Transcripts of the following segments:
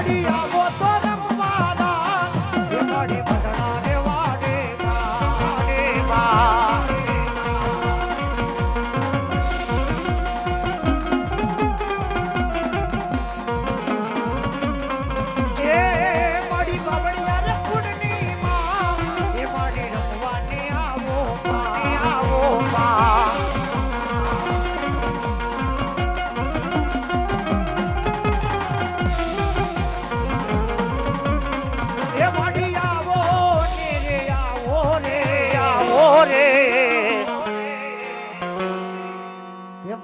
મારી આવો તો રમવાના એ મારી મધણા ને વાડે બા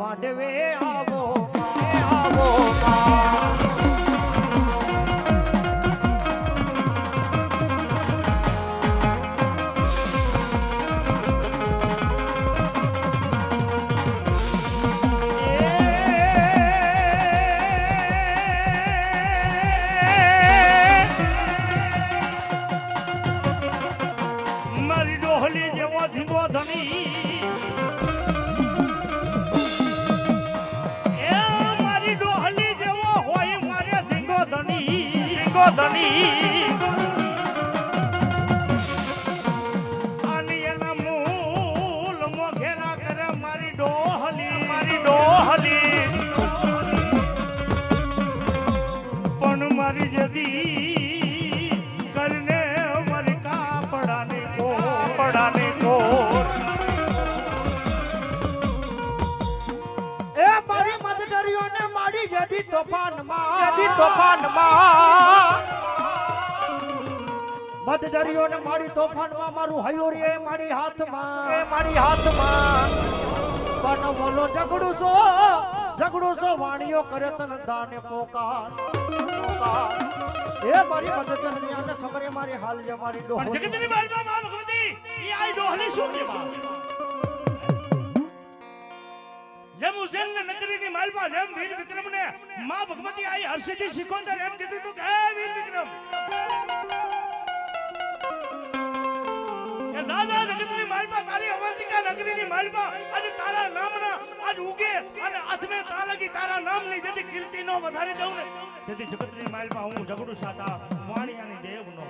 માંડવે આવો આવો મારી ડોહલી જેવો ધીંગો ધણી આની એના મૂલ મોઘેરા કરે મારી ડોહલી પણ મારી જદી કરને મારી કાપડાની કોર એ મારી મદદરીઓને મારી જડી તોફાનમાં મદદરીઓને મારી તોફાનમાં મારું હયોરી મારી હાથમાં પણ બોલો ઝઘડું સો વાણીઓ કરે તન દાને પોકાર એ મારી મદદરી અને સમરે મારી હાલ જે મારી પણ જગતની બાળમાં માં ભગવતી ઈ આઈ ડોહલી શું કે બા જેમ હુસેન નગરીની માલમાં જેમ વીર વિક્રમને માં ભગવતી આઈ હર્ષિથી શીખોતર એમ કીધું તું કે હે વીર વિક્રમ કે દાદા જગતની માલમાં તારી અવંતિકા નગરીની માલમાં આજે તારા નામના આજ ઉગે અને આથમે તાલગી તારા નામની જેથી કીર્તિ નો વધારી દઉં ને તેથી જગતની માલમાં હું ઝઘડું સાતા વાણિયાની દેવ નો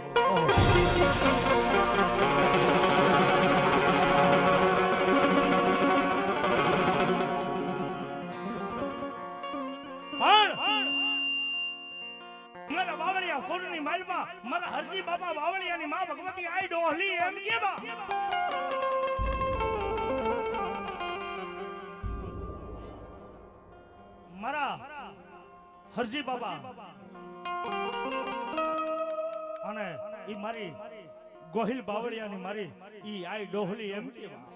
મારા બાવળિયા ફૂલની માલમાં મારા હરજી બાબા બાવળિયાની માં ભગવતી આઈ ડોહલી એમ કે બા મારા હરજી બાબા અને ઈ મારી ગોહિલ બાવળિયાની મારી ઈ આઈ ડોહલી એમ કે બા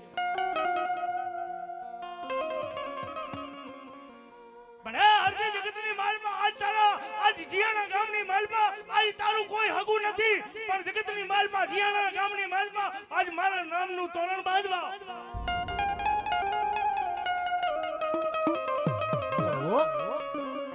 પણ હે હરજી જગતની માલમાં આજ તારા આજ જીયાણા ગામની માલમાં આજ તારું કોઈ હગું નથી પણ જગતની માલમાં જીયાણા ગામની માલમાં આજ મારા નામનું તોરણ બાંધવા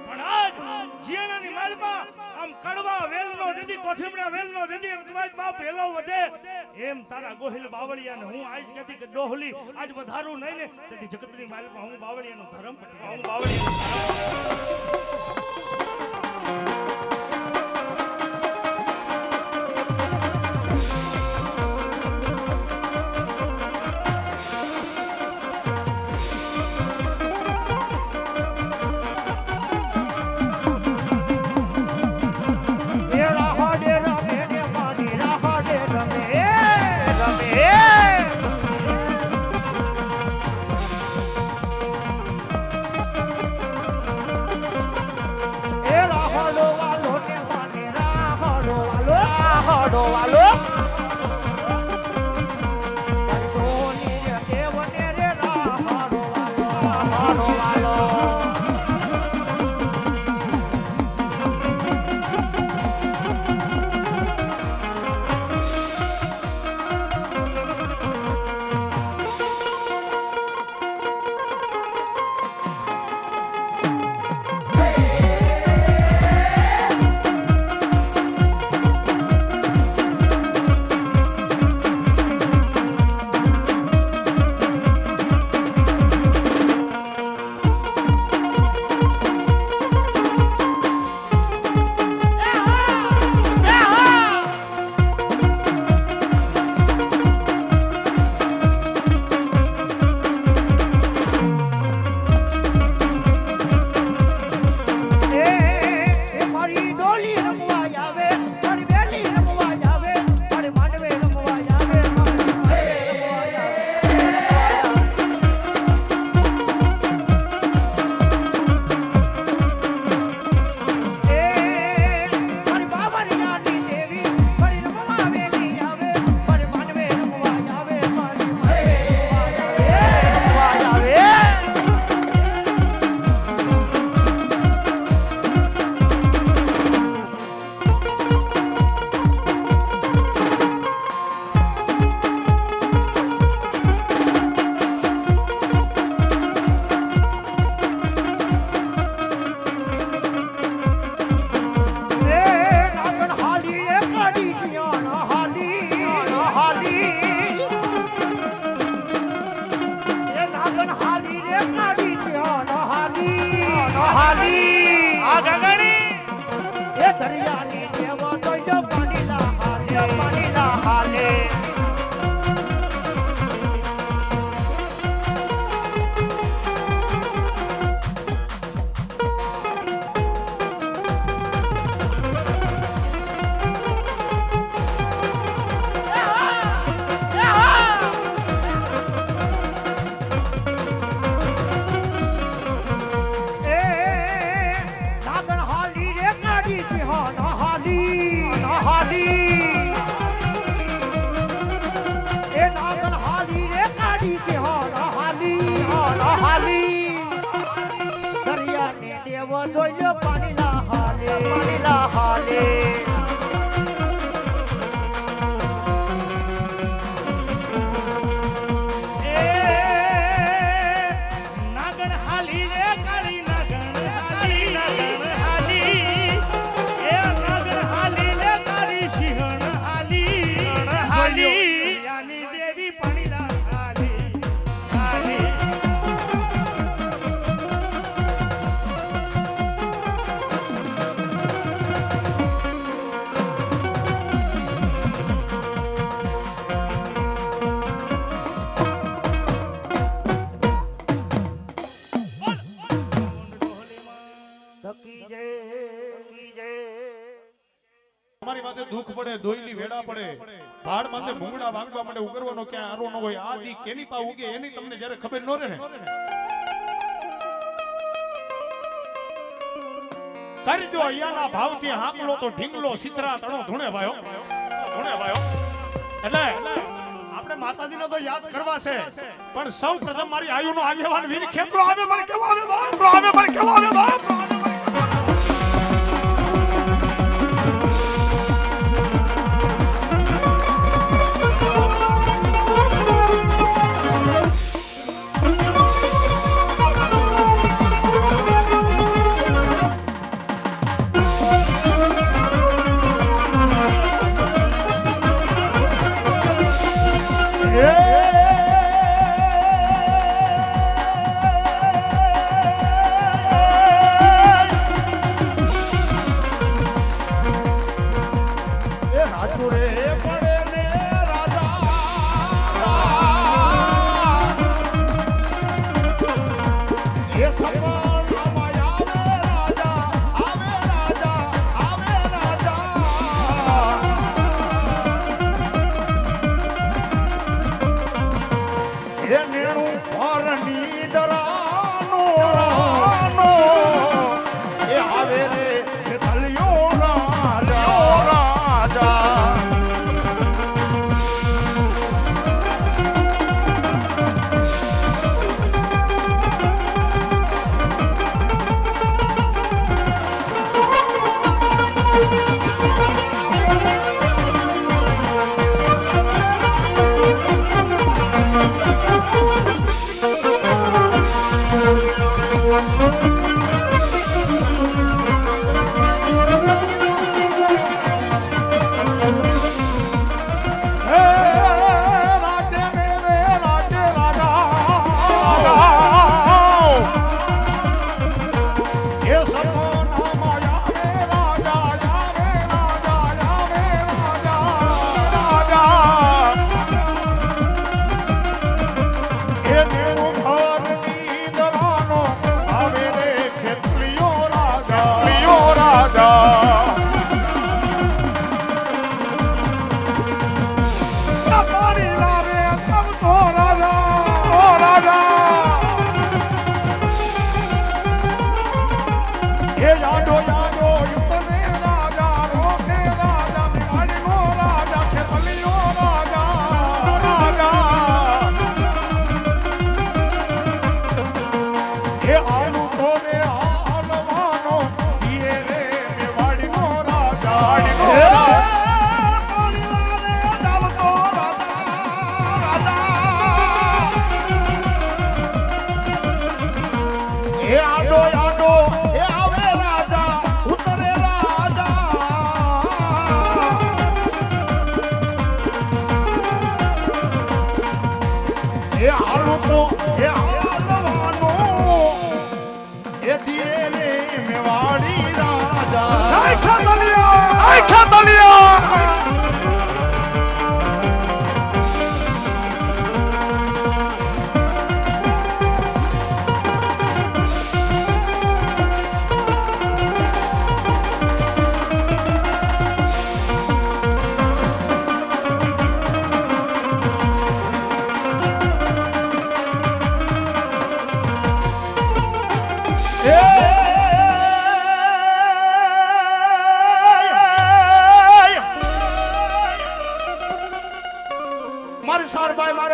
પણ આજ જીયાણાની માલમાં આમ કડવા વેલનો જદી કોઠીમડા વેલનો જદી એમ કહેવાય બાપ વેલો વધે એમ તારા ગોહિલ બાવળિયાને હું આજ કહેતી કે ડોહલી આજ વધારું નહીં ને તેથી જગતની માલમાં હું બાવળિયાનો ધર્મ પટી હું બાવળિયા દરિયાની દેવ જોઈજો પાણીના હાલે જોઈ લો પાણીના હાલે નાગણ હાલી રે કાળી નાગણ હાલી એ નાગણ હાલી રે કાળી સિંહણ હાલી યાની દેવી પાણીલા હાલી તમારી માથે દુઃખ પડે દોઈલી વેડા પડે ભાડ માથે ભૂંગળા વાગવા માટે ઉગરવાનો ક્યાં આરો ન હોય આ દી કેની પા ઉગે એની તમને જ્યારે ખબર ન રહે ને કરી દો અહીંયાના ભાવથી હાંકલો તો ઢીંગલો સિતરા તણો ધૂણે ભાયો એટલે આપણે માતાજીને તો યાદ કરવા છે પણ સૌ પ્રથમ મારી આયુનો આગેવાન વીર ખેતરો આવે મને કેવા આવે બાપ મેવાડી રાજા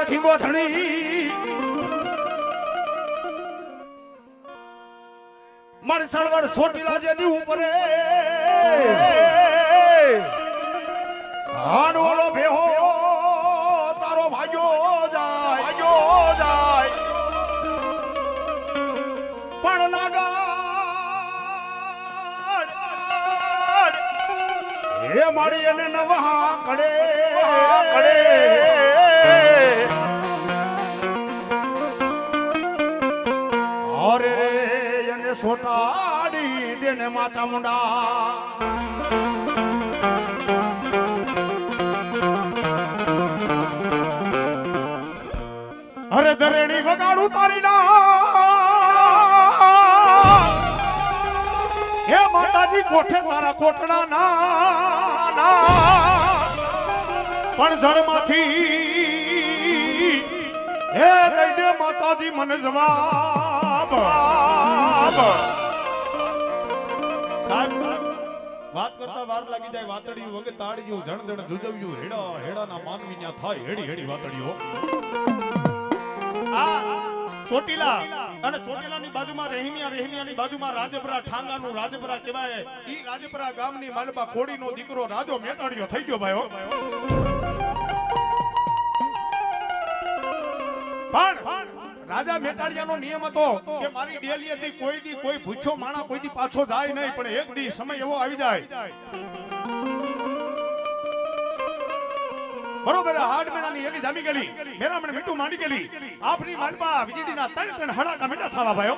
નથી ગોથણી મણસળવડ છોટીલા જેદી ઉપરે હાડ ઓલો બેહો તારો ભાગ્યો જાય પણ નાગર હે મારી એને નવા કડે અરે રે એને સોટાડી દેને માતા મુંડા અરે દરેણી વગાડું તારી ના હે માતાજી કોઠે તારા કોટડા ના પણ જળમાંથી હે દઈ દે માતાજી મને જવાબ સાહેબ વાત કરતા વાર લાગી જાય વાતડિયું વગે તાળિયું જણદણ જુજવ્યું હેડાના માનવી ન્યા થાય હેડી વાતડિયો ચોટીલા અને ચોટીલાની બાજુમાં રેહમિયાની બાજુમાં રાજપરા ઠાંગાનું રાજપરા કહેવાય ઈ રાજપરા ગામની માલબા કોડીનો દીકરો રાજો મેટાડિયો થઈ ગયો ભાઈઓ પણ રાજા મેટાડિયાનો નિયમ હતો કે મારી ડેલીએથી કોઈ ભૂખ્યો માણા કોઈ દી પાછો જાય નહીં પણ એક દી સમય એવો આવી જાય બરોબર હાડ મેળાની એલી જામી ગયેલી મેરામણ મીઠું માંડી ગયેલી આપની માલબા વીજળીના ત્રણ હડાકા મીઠા થવા ભાઈઓ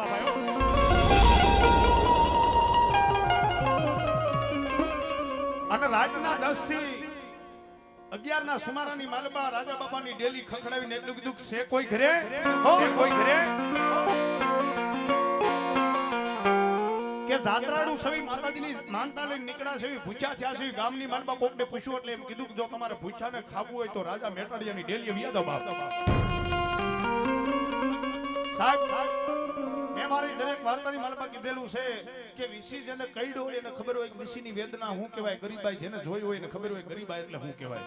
અને રાતના 10 થી 11 ના સુમારાની માલબા રાજા બાપાની ડેલી ખખડાવીને એટલું કીધું છે કોઈ ઘરે કે જાત્રાડુ સવી માતાજીની માનતા લઈને નીકળ્યા છે ભૂખ્યા થયા છે ગામની માલબા કોકને પૂછ્યું એટલે એમ કીધું કે જો તમારે ભૂખ્યાને ખાવું હોય તો રાજા મેટાડિયાની ડેલી વ્યાદો બાપ સાહેબ મેં મારી દરેક વાર્તાની માલબા કીધેલું છે કે ઋષિ જેને કઈડો હોય એને ખબર હોય કે ઋષિની વેદના શું કહેવાય ગરીબાઈ જેને જોઈ હોય એને ખબર હોય ગરીબાઈ એટલે શું કહેવાય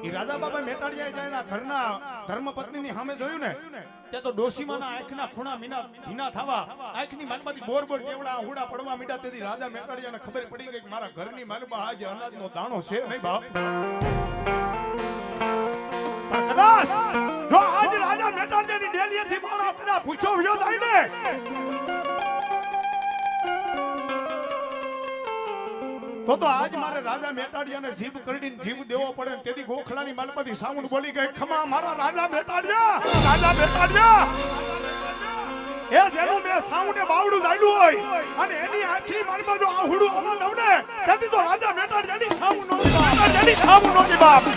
ઈ રાજા બાબા મેટાડિયા જાય ઘરના ધર્મપત્નીની સામે જોયું ને તે તો ડોશીમાના આંખના ખૂણા ભીના થવા આંખની માલબાથી બોર કેવડા હુડા પડવા મીડા તેથી રાજા મેટાડિયાને ખબર પડી ગઈ કે મારા ઘરની માલબા આજે અનાજનો દાણો છે નહીં બાપ પણ કદાચ જો આજ રાજા મેટાડિયાની ડેલીએથી મારા તને પૂછો વ્યો થાય ને તો આજ મારે રાજા મેટાડિયાને જીભ કરડીને જીભ દેવો પડે તેથી ગોખલાની માલપાથી સાઉન્ડ બોલી ગઈ ખમા મારા રાજા મેટાડિયા એ જેનું મેં સાઉન્ડે બાવડું દાડ્યું હોય અને એની આખી માલપા જો આ હુડું અમલ દઉં ને તેથી તો રાજા મેટાડિયાની સાઉન્ડ નોતી બાપ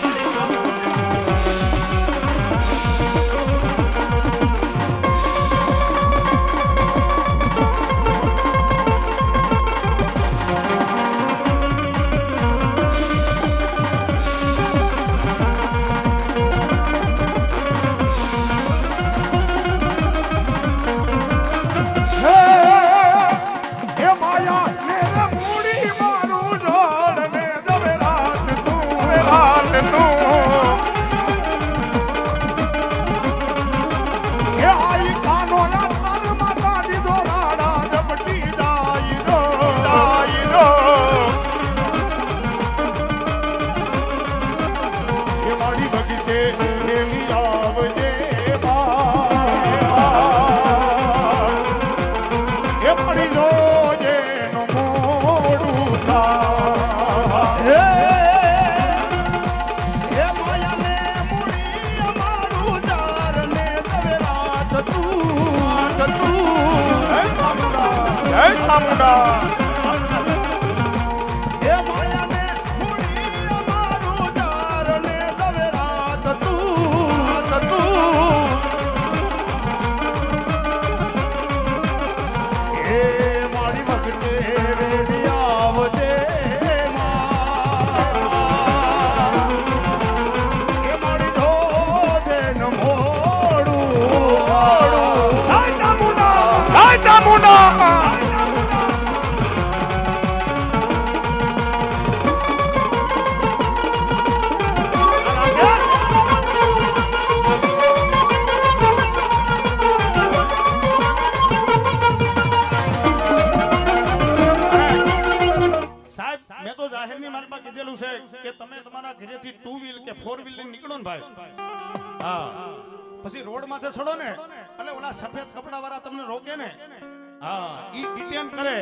કીધેલું છે કે તમે તમારા ઘરેથી 2 વ્હીલ કે 4 વ્હીલ લઈને નીકળો ને ભાઈ, હા, પછી રોડ માથે ચડો ને એટલે ઓલા સફેદ કપડા વાળા તમને રોકે ને, હા, ઈ ડિટેન કરે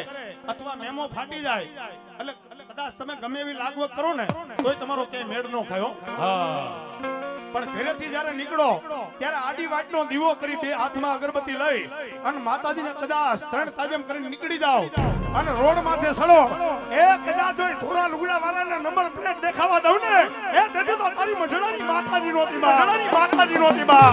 અથવા મેમો ફાટી જાય એટલે કદાચ તમે ગમે એવી લાગવગ કરો ને તોય તમારો કે મેળ નો ખાયો, હા, પણ ઘરેથી જ્યારે નીકળો ત્યારે આડી વાટનો દીવો કરી બે હાથમાં અગરબત્તી લઈ અને માતાજીને કદાચ 3 તાજમ કરીને નીકળી જાઓ અને રોડ માથે સડો, એ કદાચ જો થોડા લુગડા વાળાને નંબર પ્લેટ દેખાવા દઉં ને એ તેથી તો તારી મજડાની માતાજી નોતી બા, મજડાની માતાજી નોતી બા.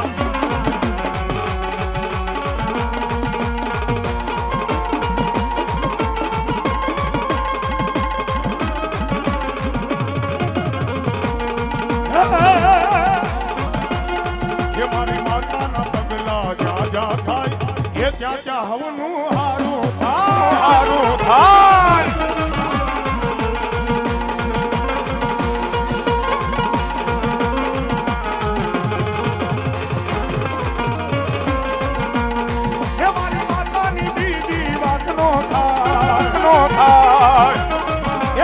એ મારી માતાના પગલા જા જા થાય એ ત્યાં ત્યાં હવનું હારું થાય, હારું થાય. એ મારી માતાની દીદી વાત નો થાય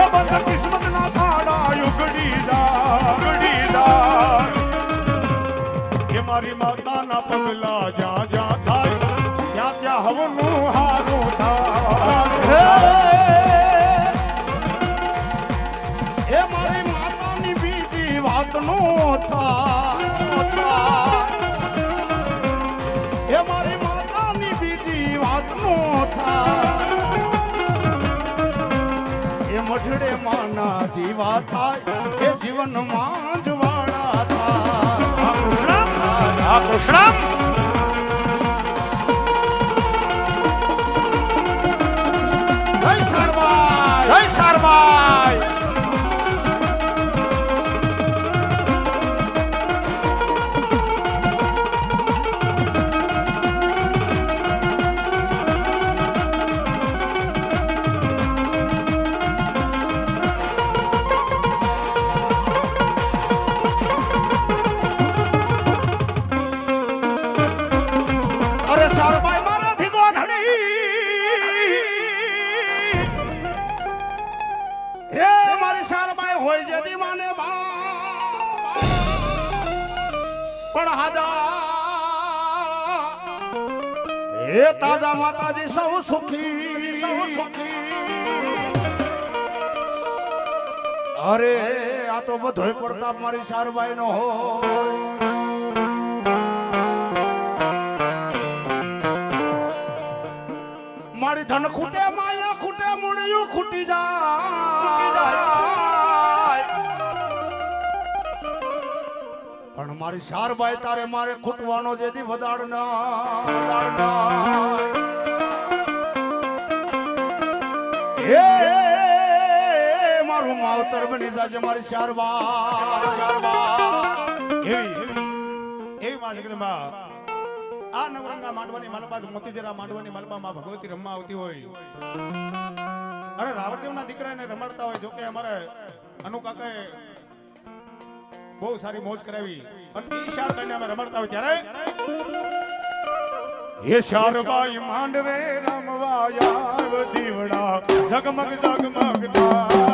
એ બંધ કિસ્મત ના તાળા ઉગડી જાય એ મારી માતાના પગલા જ્યાં જ્યાં થાય ત્યાં ત્યાં હવનું હારું થાય. એ મારી માતાની બીજી વાત નો થાય, એ મારી માતાની બીજી વાત નો થાય એ મઢડે માના દીવા થાય એ જીવન માંજવાળા થાય. આ કૃષ્ણ જય સારભાઈ, જય સારભાઈ. અરે સારભાઈ મારાથી ગોધડી હે મારી સારભાઈ હોય જે દીવાને પણ હાજા હે તાજા માતાજી સૌ સુખી, સૌ સુખી. અરે આ તો બધોય પ્રતાપ મારી સારભાઈ નો હોય. મારી ધન ખૂટે માયા ખૂટે મુળિયું ખૂટી જાય પણ મારી સારભાઈ તારે મારે ખૂટવાનો જેથી વધાડ ના હે મારું માવતર બની જાજે મારી સારભાઈ. એવી માં છે આ નવરંગા માંડવાની માલપા મોતીજરા માંડવાની માલપામાં ભગવતી રમવા આવતી હોય અરે રાવણદેવના દીકરાને રમાડતા હોય. જોકે અમારે અનુ કાકાએ બહુ સારી મોજ કરાવી અને ઈ શારબાઈને અમે રમાડતા હોય ત્યારે એ શારબાઈ માંડવે રમવા આવ દીવડા ઝગમગ ઝગમગ થાય.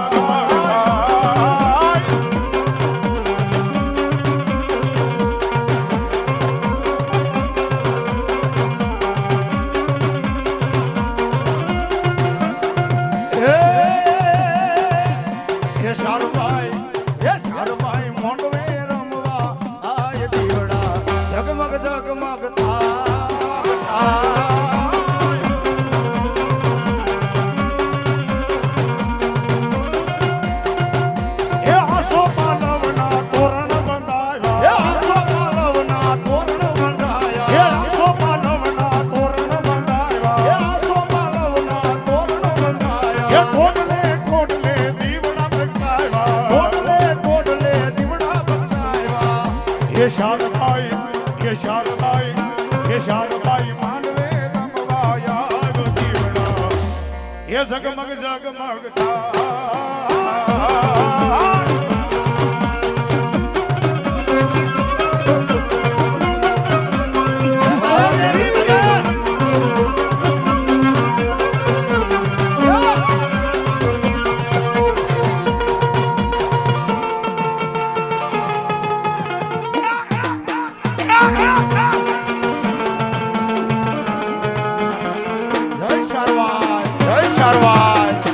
શારબાઈ માંડવે રમવા આવ દીવડા એ ઝગમગ ઝગમગ થાય. શારવાય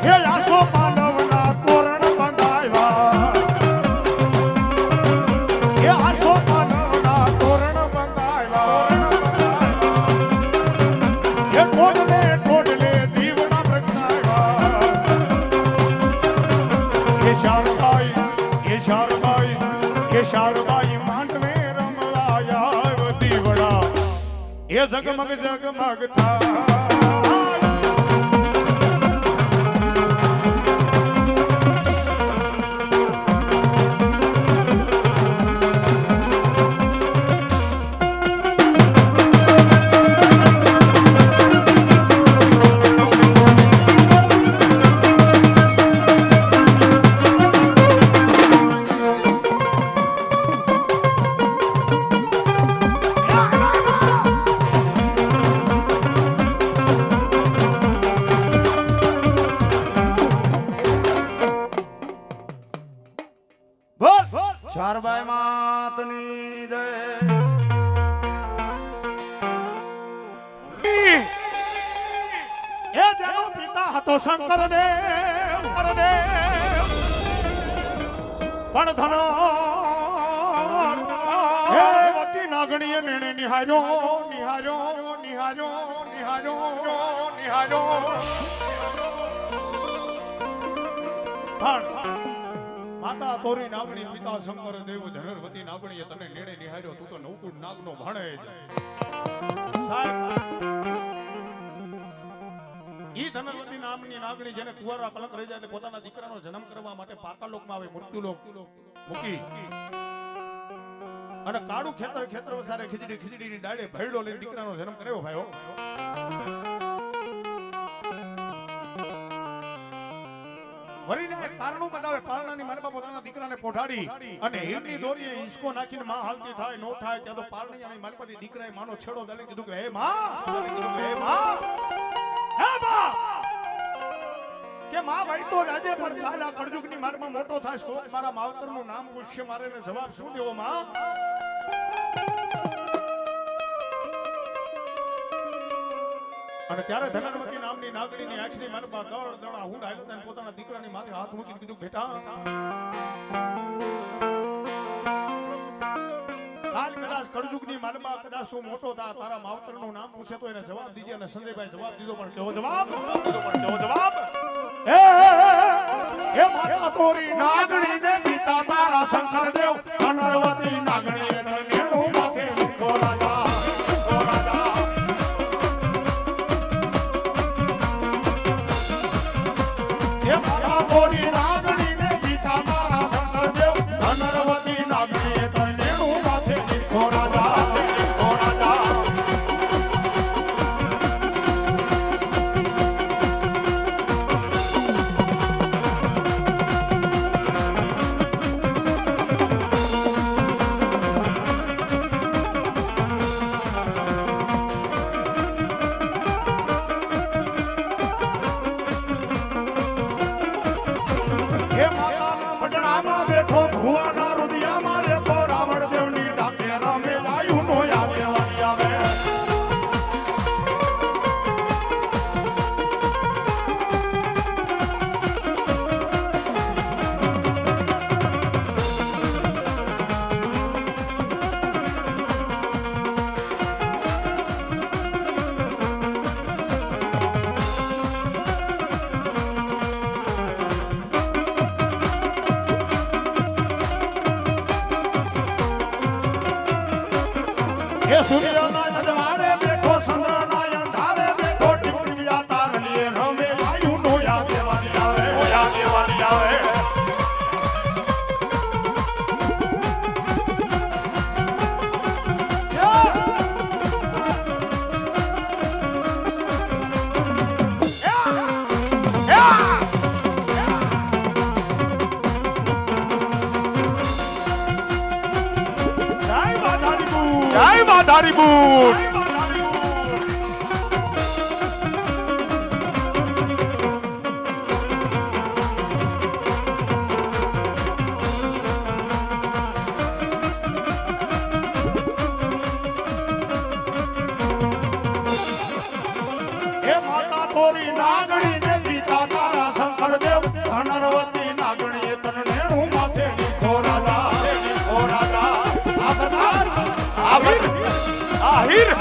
હે આસો પાલવના તોરણ બંધાવ્યા હે આસો પાલવના તોરણ બંધાવ્યા હે ટોડલે દીવડા પ્રગટાવ્યા હે શારબાઈ માંડવે રમવાયા દીવડા એ જગમગ જગમગ થાય શારબાઈ માતની જય એ જેનો પિતા હતો શંકરદેવ પણ ધનો હે વતી નાગણીએ નેણે નિહાર્યો માતા તોરી નાગણી પિતા શંકર દેવ ધનરવતી નાગણીએ તને નેણે નિહાર્યો તું તો નવકુળ નાગનો ભાણે સાહેબ ઈ ધનરવતી નામની નાગણી જેને કુંવારા કલંક રહી જાય એટલે પોતાના દીકરાનો જન્મ કરવા માટે પાતાલોકમાં આવે મૃત્યુલોક મૂકી અને કાળું ખેતર વસારે ખીચડીની ડાળે ભેડો લઈને દીકરાનો જન્મ કર્યો ભાઈઓ વરીને એક તારણું બતાવે પારણાની મારબા પોતાના દીકરાને પોઢાડી અને હીરની દોરીએ ઈસકો નાખીને માં હાલતી થાય નો થાય ત્યાં તો પારણીયાની મારબાથી દીકરાએ માનો છેડો દાલી કીધું કે હે માં કે માં ભાઈ તો રાજે પણ ચાલા કળજુગની મારમાં મોટો થાય સ્ટોક મારા માવતરનું નામ પૂછશે મારે જવાબ શું દેવો માં અને ત્યારે ધનરવતી નામની નાગણીની આંખની મારબા દળ દળા હુંડ હાલતા પોતાના દીકરાની માથે હાથ મૂકીને કીધું બેટા કાલ કદાચ કળજુગની મારબા કદાચ તું મોટો થા તારા માવતરનું નામ પૂછે તો એને જવાબ દીજે અને સંજયભાઈ જવાબ દીધો પણ કેવો જવાબ એ માતા તોરી નાગણીને પિતા તારા શંકરદેવ ધનરવતી નાગણીએ નેણું માથે મૂકો રાજા એ સૂર્યના અજવાળે બેઠો ચંદ્રના અંધારે બેઠો ટીપડીયા તારલીએ રમે વાયુનો યાદ દેવાની આવે તારી બૂટ તોરી નાગણી ને પિતા તારા શંકર દેવ ધનરવતી નાગણી તન નેણું માથે નીખો રાજા આ બધા આહિર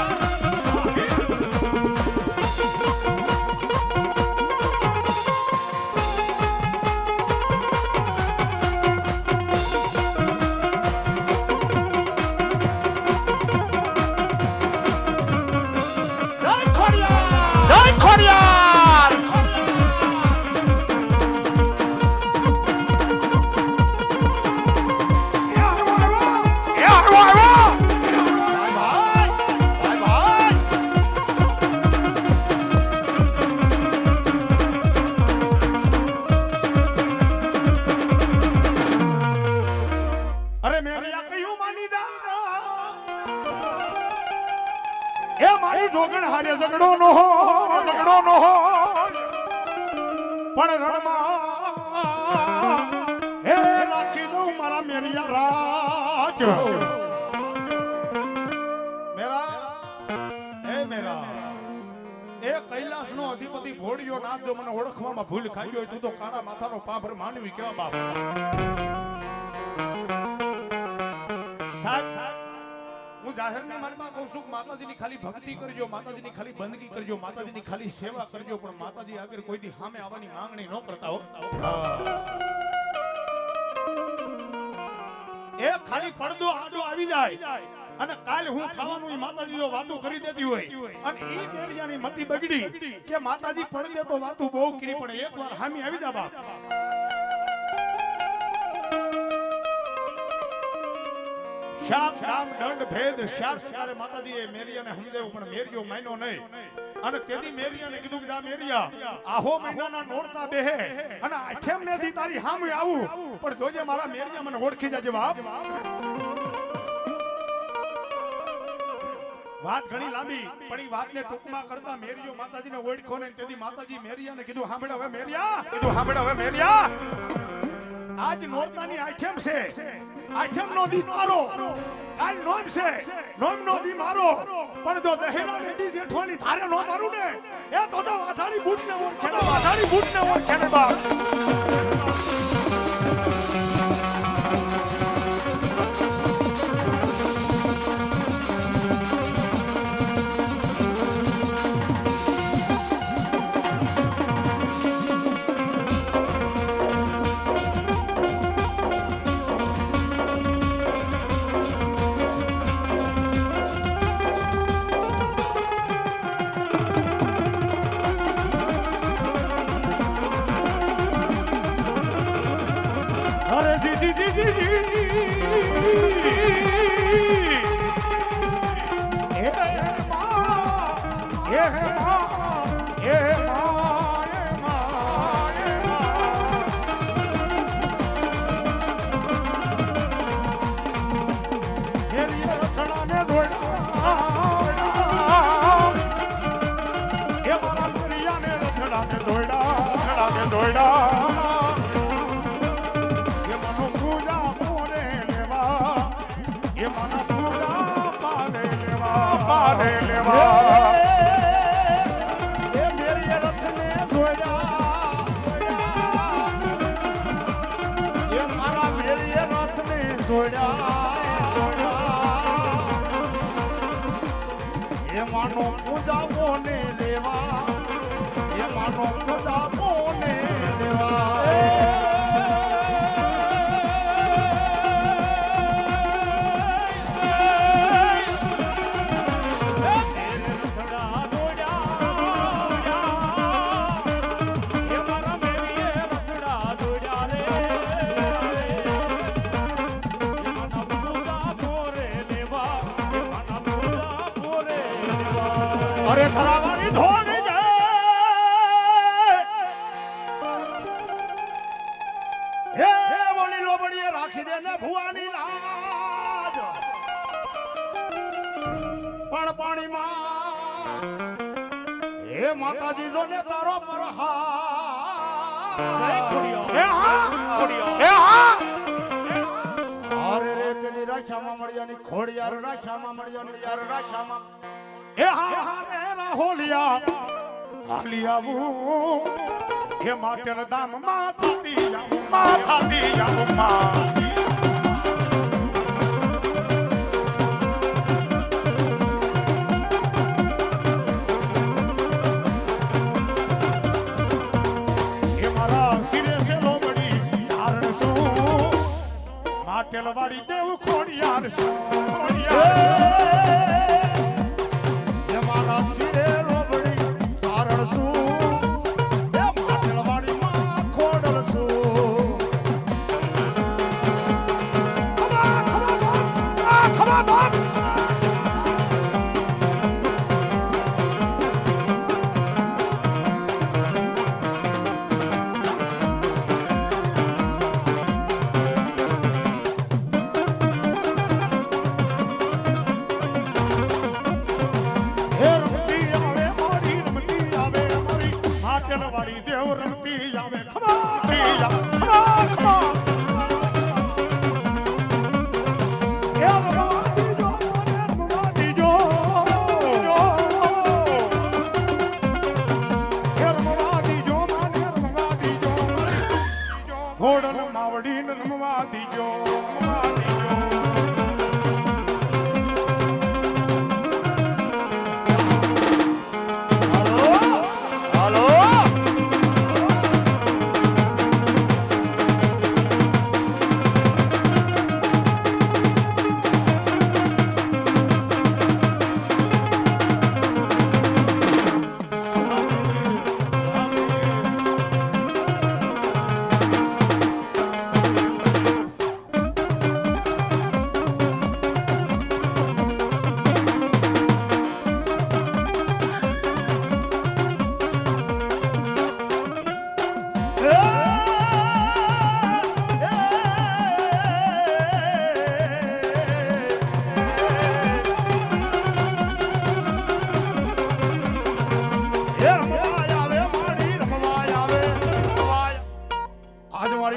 જોગણ હારે ઝઘડો નો પણ રણમાં હે રાખી દઉં મારા મેરિયા રાજ મેરા એ કૈલાસ નો અધિપતિ ભોળિયો નાથ જો મને ઓળખવામાં ભૂલ ખાઈ હોય તું તો કાળા માથાનો પાભર માનવી કેવા બાપ હું જાહેરની માનમાં કહું છું માતાજીની ખાલી ભક્તિ કરજો માતાજીની ખાલી બંદગી કરજો માતાજીની ખાલી સેવા કરજો પણ માતાજી આગળ કોઈ દી સામે આવવાની માંગણી ન કરતા હો એ ખાલી પડદો આડો આવી જાય અને કાલ હું ખાવાનું ઈ માતાજી જો વાતો કરી દેતી હોય અને ઈ મેરિયાની મતી બગડી કે માતાજી પડદે તો વાતો બહુ કરી પણ એકવાર સામે આવી જા બાપ શાપ નામ દંડ ભેદ શાપ શારે માતાજીએ મેરિયાને સમજાવ્યું પણ મેરિયો માન્યો નહીં અને તેની મેરિયાને કીધું કે આ મેરિયા આહો મહિનાના નોરતા બેહે અને આઠેમ ને દી તારી સામે આવું પણ જોજે મારા મેરિયા મને ઓળખી જાજે બાપ વાત ઘણી લાંબી પણ ઈ વાતને ટૂંકમાં કરતા મેરિયો માતાજીને ઓળખ્યો ને તેથી માતાજી મેરિયાને કીધું સાંભળ હવે મેરિયા આજ નોરતાની આઠેમ છે આઠેમ નો દી મારો કાલ નોમ છે નોમ નો દી મારો પણ જો દહેલા ને દી જેઠવાની તારે નો મારું ને એ તો વાધારી બૂટ ને ઓળખે ને બાપ માનો પૂજા કોને લેવા એ માનો પૂજા કોને લેવા અરે ધરાવાની ધોળ જાય હે બોલી લોબડીએ રાખી દે ને ભુવાની લાજ હે માતાજી જો ને તારો પર જય ખોડિયાર. હે હા ખોડિયાર. હે હા અરે રે તેની રાખામાં મળ્યાની ખોડિયાર રાખામાં મળ્યાની યાર રાખામાં હે હા હા રે રાહોલિયા હાલી આવું હે માટેર દામ માથાથી આવું માં હે મારા શિરે સે લોબડી ચારણ શું માટેલ વાળી દેવ ખોડિયાર શું ખોડિયાર મારા શિરે લોબડી ચારણ શું એ માટેલ વાળી માં ખોડલ છું ખબર વાળી દેવ રમતી આવે ઘોડલ માવડી રમવા દીજો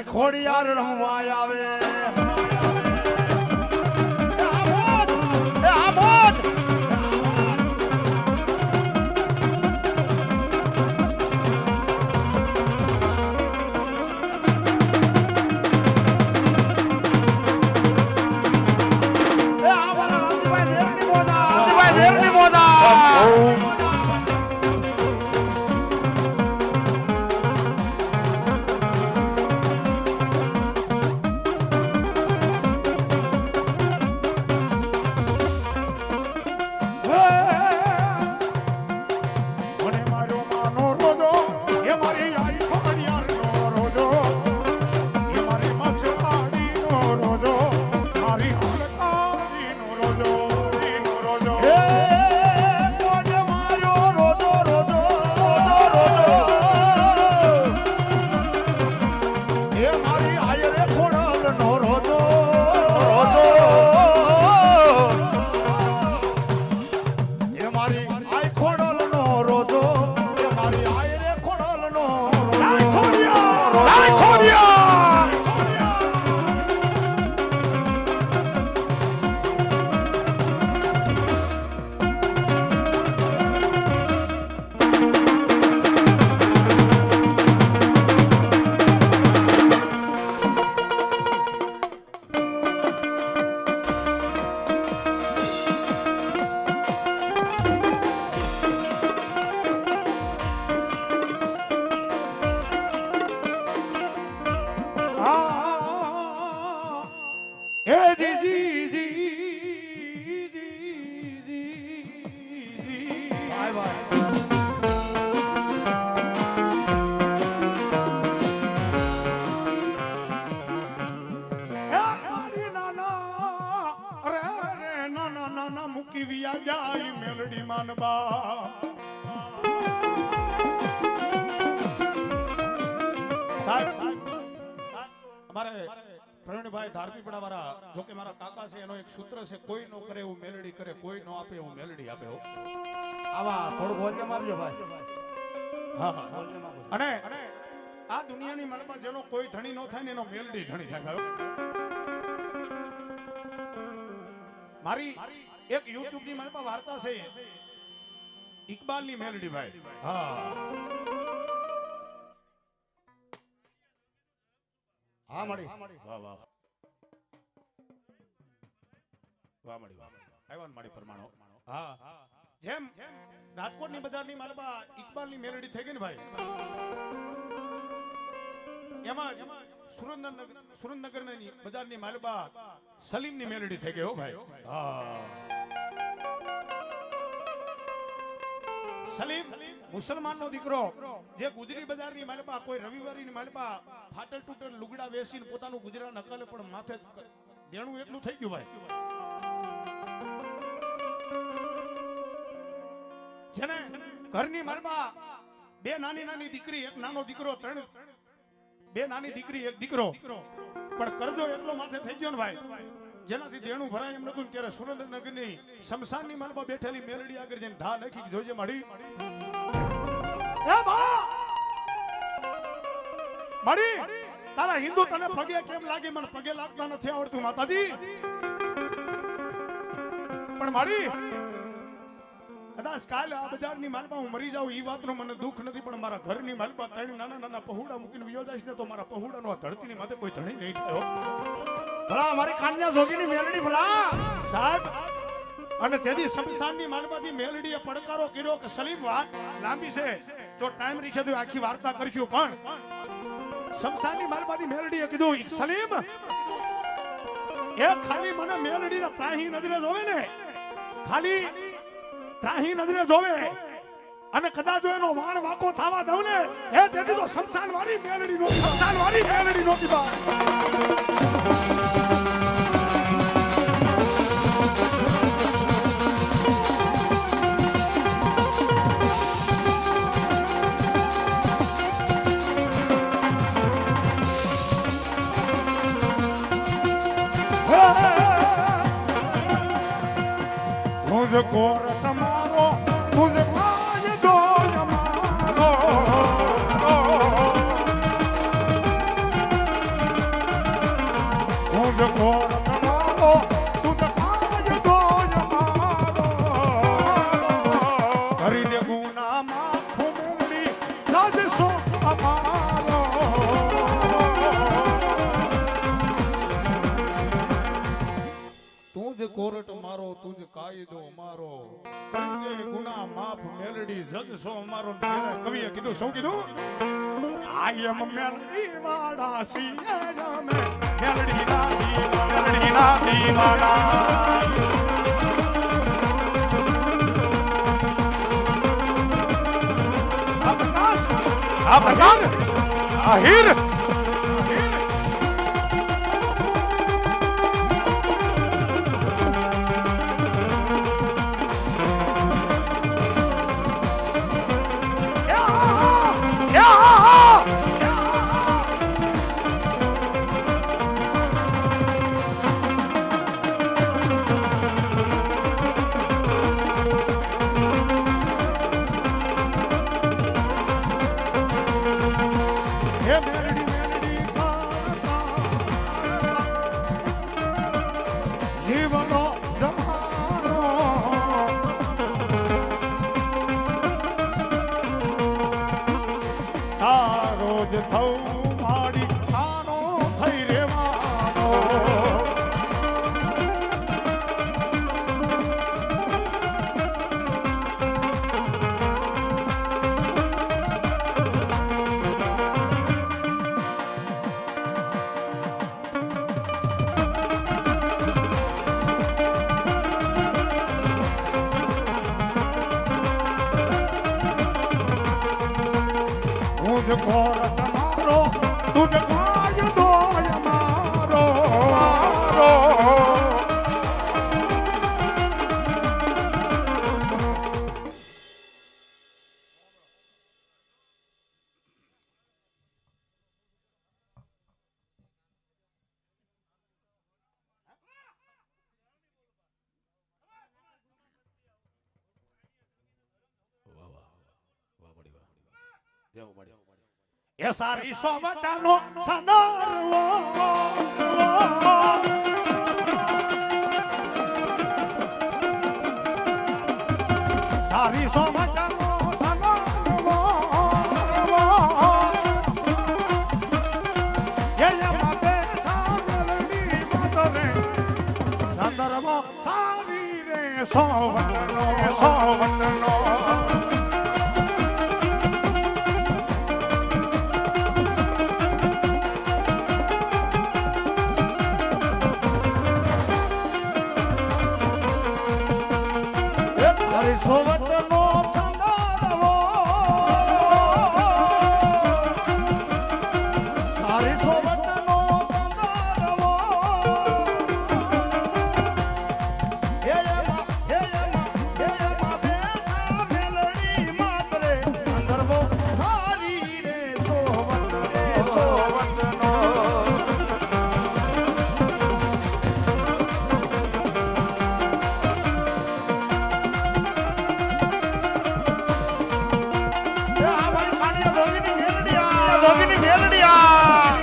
ખોડિયાર રમવા આવે મૂકી વિયા જાય મેલડી માનબા સાહેબ અમારે પ્રવીણભાઈ ભાઈ ધારપીપળા વાળા જો કે મારા કાકા છે એનો એક સૂત્ર છે કોઈ નો કરે એવું મેલડી કરે કોઈ નો આપે એવું મેલડી આપે હો આવા થોડું વોલ્યુમ આપજો ભાઈ. હા હા અને આ દુનિયાની માલમાં જેનો કોઈ ધણી નો થાય ને એનો મેલડી ધણી થાય ભાઈ. મારી એક YouTube ની માલમાં વાર્તા છે ઇકબાલ ની મેલડી ભાઈ. હા હા મળી. વાહ વાહ વાહ મળી વાહ આવ્યા મારી પરમાણો. હા જેમ રાજકોટની બજારની માલમાં ઇકબાલની મેલડી થઈ ગઈ ને ભાઈ એમાં સુરેન્દ્રનગરની બજારની માલમાં સલીમની મેલડી થઈ ગઈ હો ભાઈ. હા સલીમ મુસલમાનનો દીકરો જે ગુજરી બજારની માલપા કોઈ રવિવારની માલપા ફાટલ તૂટલ લુગડા વેસીને પોતાનું ગુજરાન અકલે પણ માથે દેણું એટલું થઈ ગયું ભાઈ. જેને ઘરની માલપા બે નાની દીકરી એક નાનો દીકરો બે નાની દીકરી એક દીકરો પણ કરજો એટલો માથે થઈ ગયો ને ભાઈ જેનાથી દેણું ભરાય એમ નતું. ત્યારે સુરેન્દ્રનગરની શમશાનની માલમાં બેઠેલી મેલડી આગળ જઈને ધા લખી જોજે માડી માડી તારા હિન્દુ તને પગે કેમ લાગે મને પગે લાગતા નથી આવડતું માતાજી. પણ માડી કદાચ કાલે આ બજારની માલમાં હું મરી જાઉં એ વાતનો મને દુઃખ નથી પણ મારા ઘરની માલમાં ત્રણ નાના પહોળા મૂકીને વિયો જઈશ ને તો મારા પહોળાનો આ ધરતીની માથે કોઈ ધણી નહીં થયો. ભલા મારી કાન્યા જોગીની મેલડી ભલા સાહેબ અને તેથી શમશાનની માલમાંથી મેલડીએ પડકારો કર્યો કે સલીમ વાત લાંબી છે જો ટાઈમ રીશે તો આખી વાર્તા કરીશું પણ શમશાનની માલમાંથી મેલડીએ કીધું સલીમ એ ખાલી મને મેલડીના ત્રાહી નજરે જોવે ને ખાલી ત્રાહી નજરે જોવે અને કદાચ જો એનો વાણ વાકો થવા દઉં ને એ તેથી તો શમશાન વાળી મેલડી નોતી બા. मुझको तुम्हारो मुझको ये दो हमारो मुझको तुम्हारो तुझको ये दो हमारो हरि दे गुना माफ मेरी राज सो हमारो तुझ कोरट मारो तुझ કાયદો અમારો કરી દે ગુના માફ મેલડી જજ સો અમારો. કવિએ કીધું શું કીધું આઈ એમ મેલડી વાડા સી મેલડી ના દીવાના આ પ્રકાશ આહિર જીવનો જમાનો તારો જ થવું મારી આનો થઈ રેવાનો तुझको तुम्हारो तुझको ये दो हमारो એ સારી સોમટાનો સનારવો સારી સોમટાનો સનારવો એ માટે સાગરની માતરે સંદર્ભ સારી રે સોવનનો સોવતનો સંદારવો સારી સોવતનો સંદારવો બેઠા ભેલડી માતરે સંદર્ભો સારી રે સોવતનો જોગીની મેલડીયા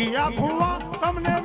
યા ભુવા તમને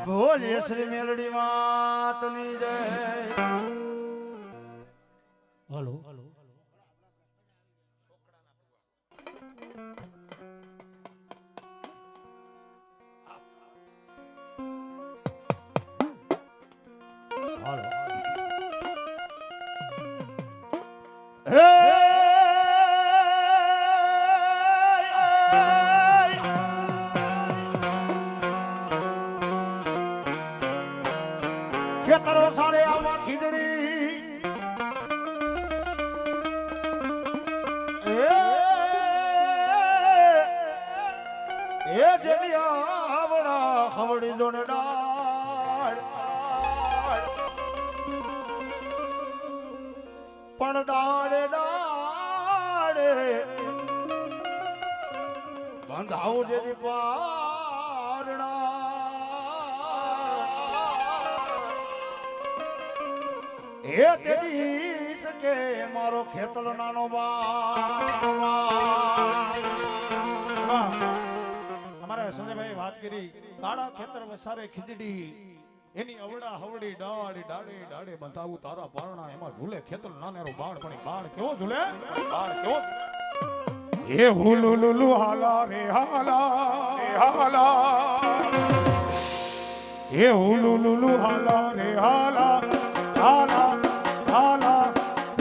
બોલીએ શ્રી મેલડી માતની જય. હલો ખેતર વસાડે આમાં ખીજડી એ જેની આવડા ખવડી જોને ડાળ પણ ડાળે ડાળે બંધાવું જેની પારણા એ તેદી કે મારો ખેતલ નાનો અમારા સંજયભાઈ વાત કરી કાળા ખેતર વસારે ખીજડી એની અવડા હવડી ડાળી ડાળે ડાળે બંધાવું તારા પારણા એમાં ઝૂલે ખેતલ નાનેરો બાળ પણ બાળ કેવો ઝૂલે બાળ કેવો એ હુલુ લુલુ હાલા રે હાલા એ હુલુ લુલુ હાલા રે હાલા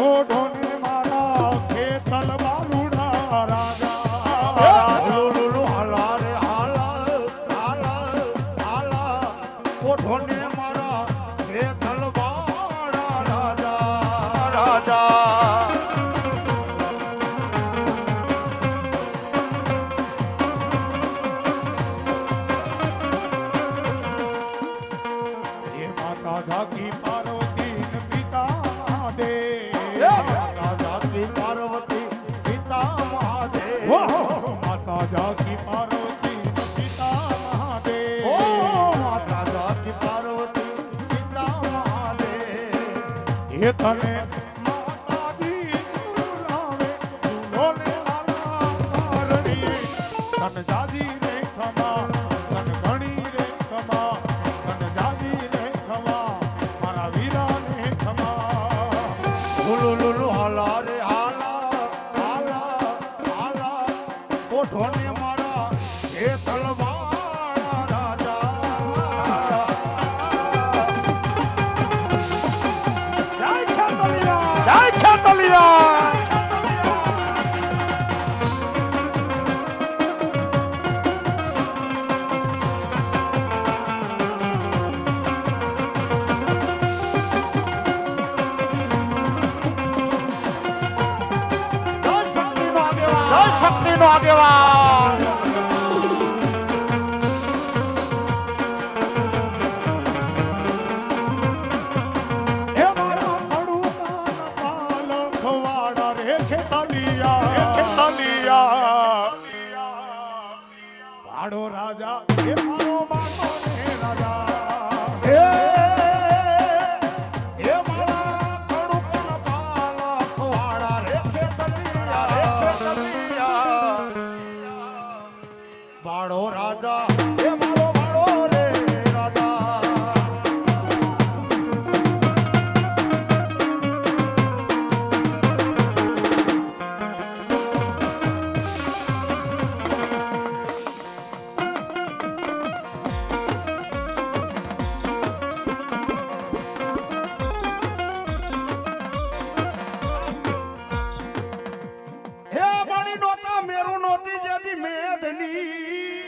ઓઢોને મારા ખેતલ બાલુડા રાજા લુલુ હાલા રે હાલા ઓઢોને મારા ખેતલ બાળા રાજા એ માતા જાગી પાર્વતી પિતા દે માતા જાગી પાર્વતી પિતા મહાદેવ માતા જાગી પાર્વતી પિતા મહાદેવ માતા જાગી પાર્વતી પિતા એ તને માતાજી ઝુલાવે ઝૂલો ને લાલા રણીએ તન જાજી રે ખમા તન ઘણી રે ખમા તન જાજી રે ખમા મારા વીરા ને ખમા લુલુ લુલુ હાલા રે હાલા હાલા હાલા કોઠોને મારા એ તલવાળા રાજા જય ખેતલિયા જય ખેતલિયા જય શક્તિનો આગેવાન એ મારા ખડુકાના પાલખ વાળા રે ખેતલિયા વાડો રાજા એ મારો બાનો ને રાજા એ મારા કડુકના પાલખ વાળા રે ખેતલિયા બાળો રાજા એ મારો બાળો રે રાજા હે મારી નોતા મેરું નોતી જેથી મેદની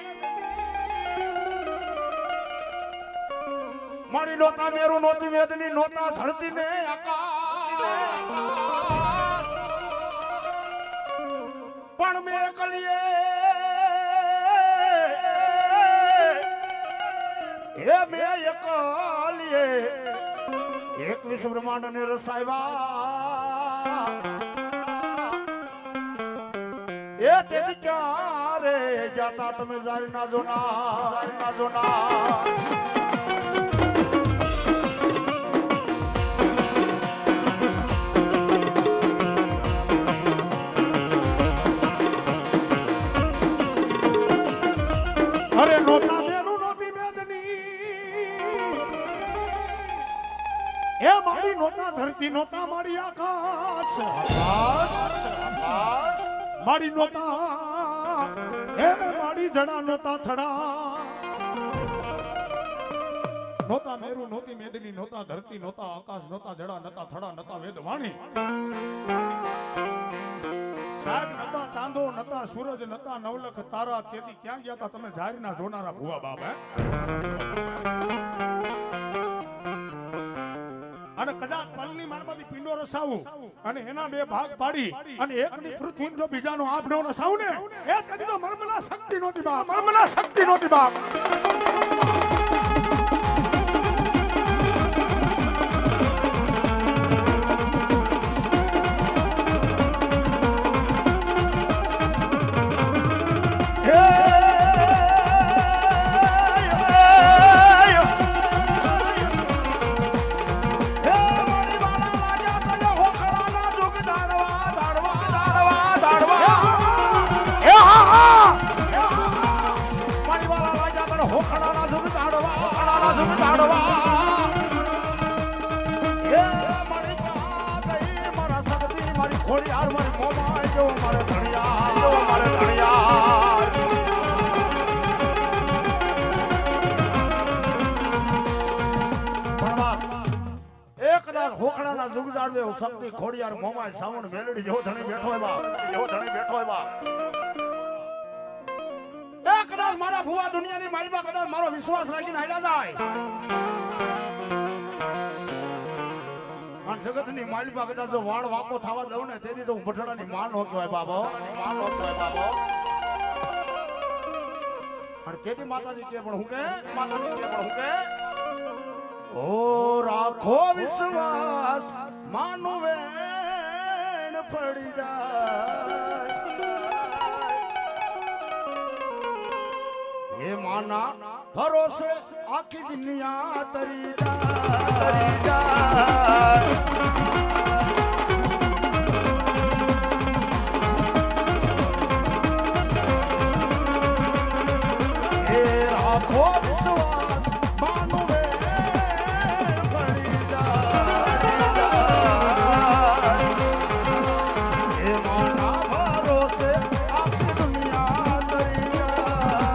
મારી નોતા મેરું નોતી મેદની નોતા ધરતી ને આકાશ પણ મેં કલીએ હે મેં એકલીએ 21 બ્રહ્માંડ ને રસાયવા એ તેથી ક્યારે જાતા તમે જારી ના જોના અરે નોતા મેરું નોતી મેદની એ મારી નોતા ધરતી નોતા મારી આકાશ મારી નોતા એ મારી જડા નોતા થડા નોતા મેરુ નોતી મેદની નોતા ધરતી નોતા આકાશ નોતા જડા નતા થડા નતા વેદ વાણી સાહેબ નતા ચાંદો નતા સૂરજ નતા નવલખ તારા તેથી ક્યાં ગયા તા તમે જારીના જોનારા ભુવા બાપ હે અને કદાચ પલની મારમાંથી પિંડો રસાવું અને એના બે ભાગ પાડી અને એકની પૃથ્વી જો બીજાનો આભનો રસાવું ને એ કદી તો મર્મના શક્તિ નહોતી બાપ શક્તિ ખોડિયાર મોમાય સાવણ મેલડી જેવો ધણી બેઠો હોય બાપ એ કદાચ મારા ભુવા દુનિયાની માલિકા કદાચ મારો વિશ્વાસ રાખીને હાલ્યા જાય અને જગતની માલિકા કદાચ જો વાળ વાકો થવા દઉં ને તેથી તો હું ભટડાની માં નો કહેવાય બાબો અને તેથી માતાજી કે પણ હું કે ઓ રાખો વિશ્વાસ માનું વેણ પડી જાય હે માના ભરોસે આખી દુનિયા તરી જાય એ રાખો વિશ્વાસ માનવે પડી જાય એ માના ભરોસે આખી દુનિયા તરી જાય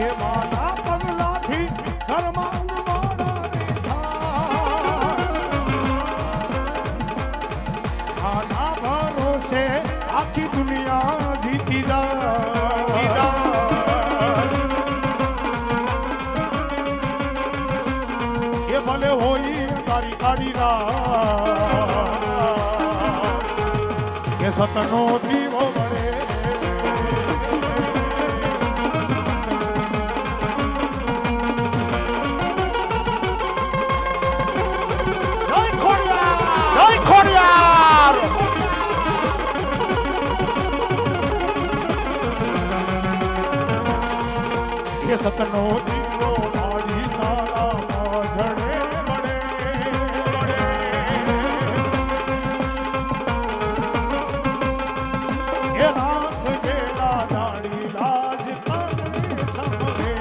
એ માના પગલાથી ધર્માંગ માનાની આના ભરોસે આખી દુનિયા જીતી જાય એ ભલે હોય તારી કાળી રાત એ સતનો દીવો મળે એ સતનો દીવો મારી તારા ઝડે મળે એ રાત જેલા જાણી લાજ કાઢી સમરે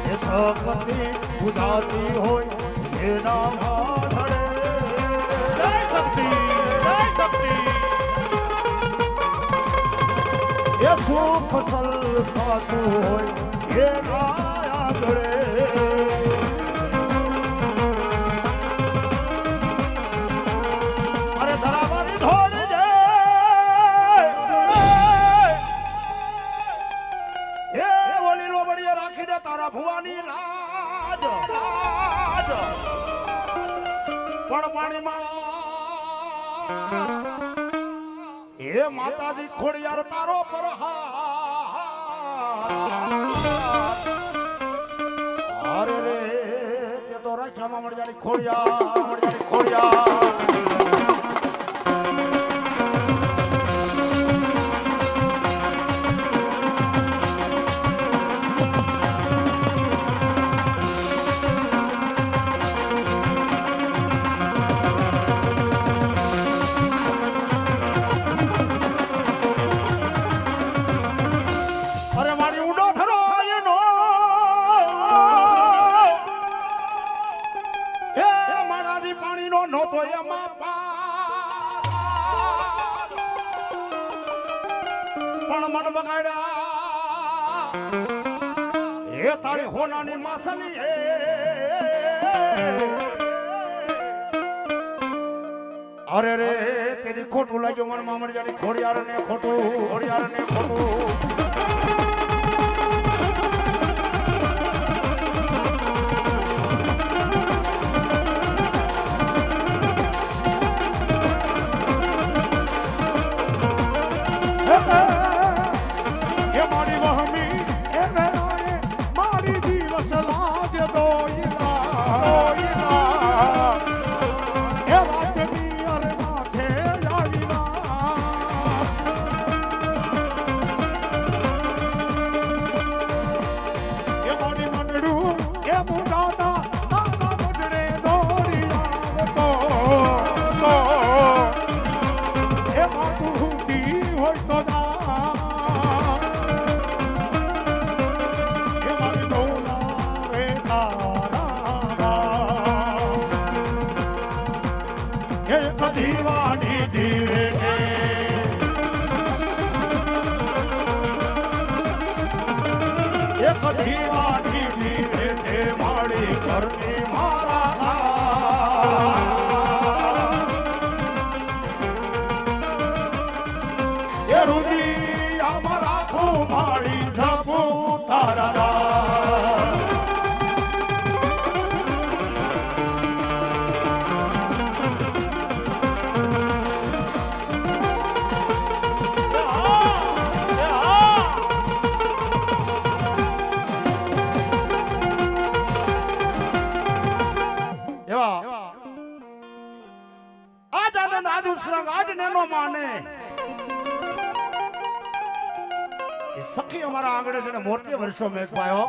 એ સપતિ ઉદાતી હોય એના માધડે જય શક્તિ એ સુખ ફસલ ખાતું હોય એના આગળે અરે ધરાવાની ધોડ જાય એ ઓલી લોબડીએ રાખી દે તારા ભુવાની લાજ પણ પાણીમાં એ માતાજી ખોડિયાર તારો પર અરે રે તે તો રક્ષામાં મળજાની ખોડિયાર પણ મન બગાડ્યા એ તારી હોનાની માસની હે અરે રે તેની ખોટું લાગ્યું મન મામણ જાની ખોડિયાર ને ખોટું દીવાની દીવે એક દીવાની દીવે તે માડી ઘરની મારા એ રૂદી અમારા ખુમાડી ઝપુ તારા સંગ આજ નેનો માને એ સખી અમારા આંગણે જેને મોટી વર્ષો મેં પાયો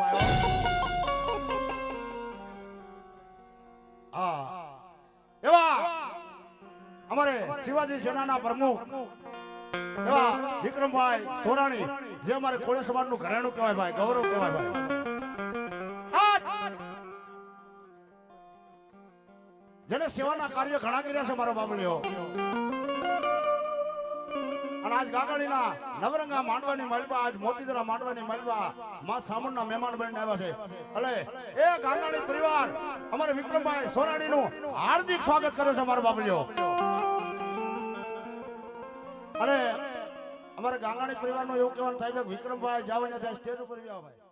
એવા અમારે શિવાજી સેનાના પ્રમુખ એવા વિક્રમભાઈ સોરાણી જે અમારે કોળી સમાજનું ઘરેણું કહેવાય ભાઈ, ગૌરવ કહેવાય ભાઈ. જેને સેવાના કાર્ય ઘણા કર્યા છે મારો બાબલીઓ. અને આજ ગાગાડીના નવરંગા માંડવાની મલબા, આજ મોતીદરા માંડવાની મલબા માં સામુંડના મહેમાન બનીને આવ્યા છે. એટલે એ ગાગાડી પરિવાર અમારે વિક્રમભાઈ સોરાણીનું હાર્દિક સ્વાગત કરે છે મારો બાબલીઓ. અને અમારે ગાંગાણી પરિવારનું એવું કહેવાનું થાય છે કે વિક્રમભાઈ જાવ ને ત્યાં સ્ટેજ ઉપર જાવ ભાઈ.